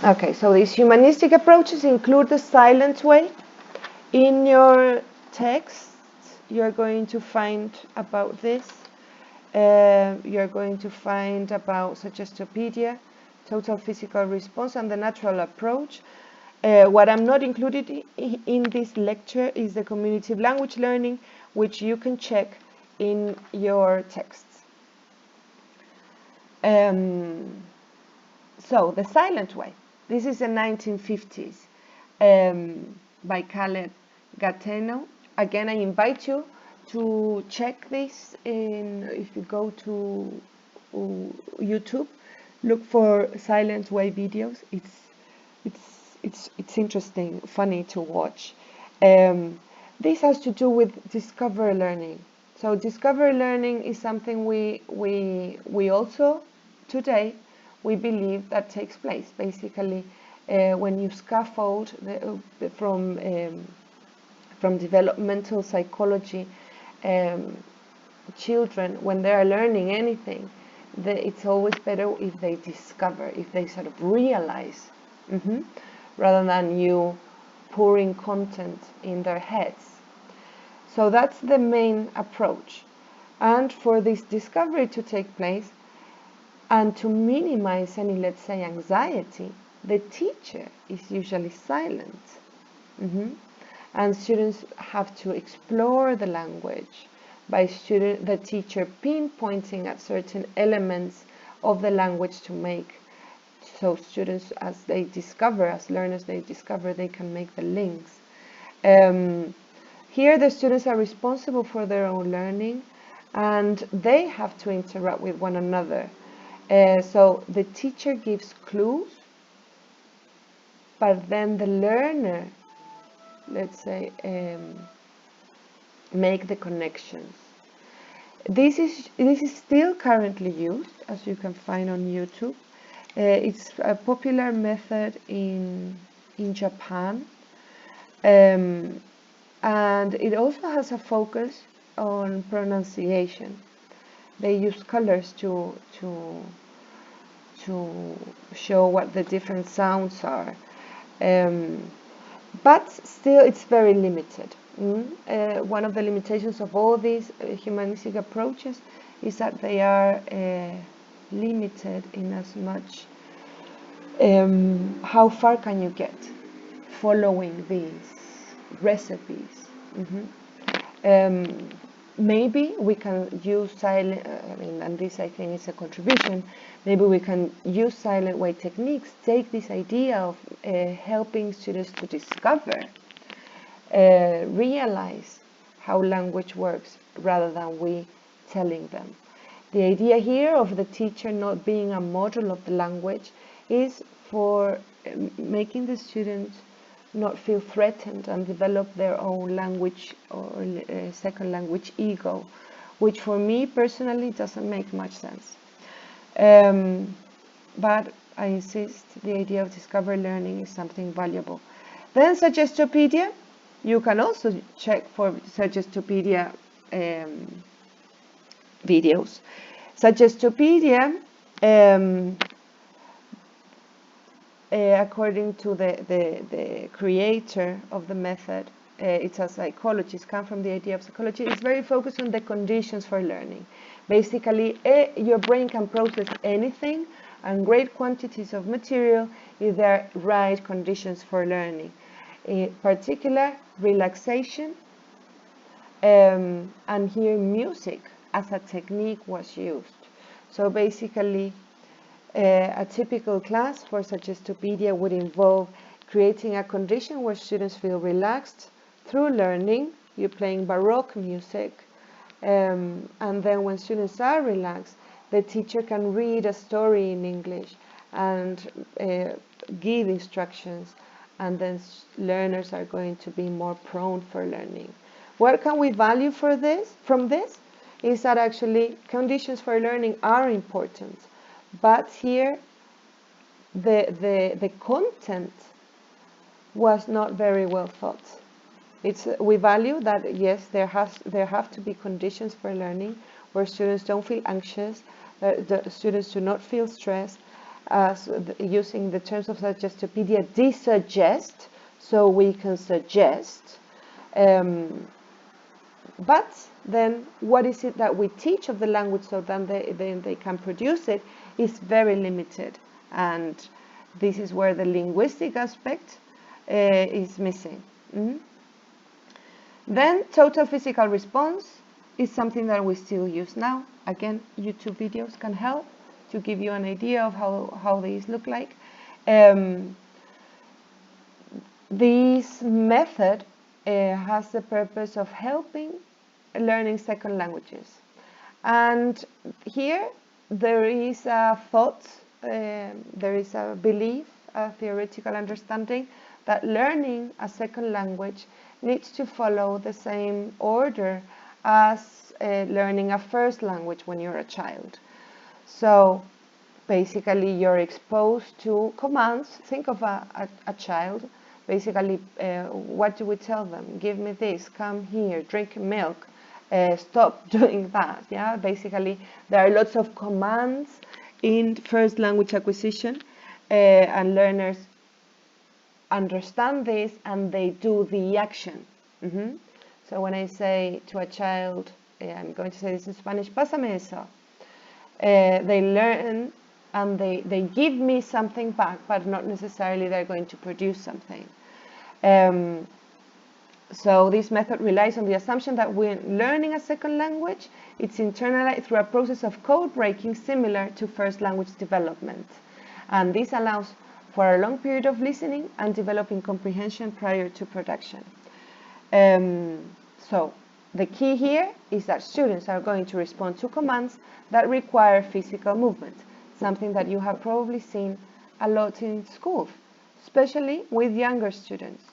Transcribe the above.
Okay, so these humanistic approaches include the silent way. In your text, you're going to find about this. You're going to find about Suggestopedia, total physical response, and the natural approach. What I'm not included in this lecture is the community language learning, which you can check in your texts. So the silent way. This is the 1950s by Caleb Gateno. Again, I invite you to check this. If you go to YouTube, look for silent way videos. It's interesting, funny to watch. This has to do with discovery learning. So discovery learning is something we also today we believe that takes place. Basically, when you scaffold from developmental psychology, children, when they are learning anything, it's always better if they discover, if they sort of realize, rather than you pouring content in their heads. So that's the main approach. And for this discovery to take place, and to minimize any, let's say, anxiety, the teacher is usually silent. And students have to explore the language by the teacher pinpointing at certain elements of the language to make. So students, as they discover, as learners they discover, they can make the links. Here the students are responsible for their own learning, and they have to interact with one another. So the teacher gives clues, but then the learner, let's say, make the connections. This is still currently used, as you can find on YouTube. It's a popular method in Japan, and it also has a focus on pronunciation. They use colors to show what the different sounds are, but still it's very limited. One of the limitations of all these humanistic approaches is that they are limited in as much how far can you get following these recipes. Maybe we can use silent, and this I think is a contribution, maybe we can use silent way techniques, take this idea of helping students to discover, realize how language works rather than we telling them. The idea here of the teacher not being a model of the language is for making the students not feel threatened and develop their own language or second language ego, which for me personally doesn't make much sense. But I insist the idea of discovery learning is something valuable. Then Suggestopedia, you can also check for Suggestopedia videos. Suggestopedia, according to the creator of the method, it's a psychologist, come from the idea of psychology, it's very focused on the conditions for learning. Basically, your brain can process anything and great quantities of material if there are right conditions for learning. In particular, relaxation, and here music as a technique was used. So basically, a typical class for Suggestopedia would involve creating a condition where students feel relaxed through learning. You're playing Baroque music, and then when students are relaxed, the teacher can read a story in English and give instructions, and then learners are going to be more prone for learning. What can we value from this? Is that actually conditions for learning are important. But here, the content was not very well thought. We value that, yes, there have to be conditions for learning where students don't feel anxious, the students do not feel stressed, using the terms of Suggestopedia, de-suggest, so we can suggest. But then what is it that we teach of the language so then they can produce it is very limited. And this is where the linguistic aspect is missing. Then total physical response is something that we still use now. Again, YouTube videos can help to give you an idea of how these look like. This method has the purpose of helping learning second languages. And here there is a thought, there is a belief, a theoretical understanding that learning a second language needs to follow the same order as learning a first language when you're a child. So basically you're exposed to commands. Think of a child. Basically, what do we tell them? Give me this, come here, drink milk, stop doing that. Yeah, basically there are lots of commands in first language acquisition, and learners understand this and they do the action. So when I say to a child, I'm going to say this in Spanish, pásame eso, they learn and they give me something back, but not necessarily they're going to produce something. So this method relies on the assumption that when learning a second language, it's internalized through a process of code breaking similar to first language development. And this allows for a long period of listening and developing comprehension prior to production. So the key here is that students are going to respond to commands that require physical movement, something that you have probably seen a lot in school, especially with younger students.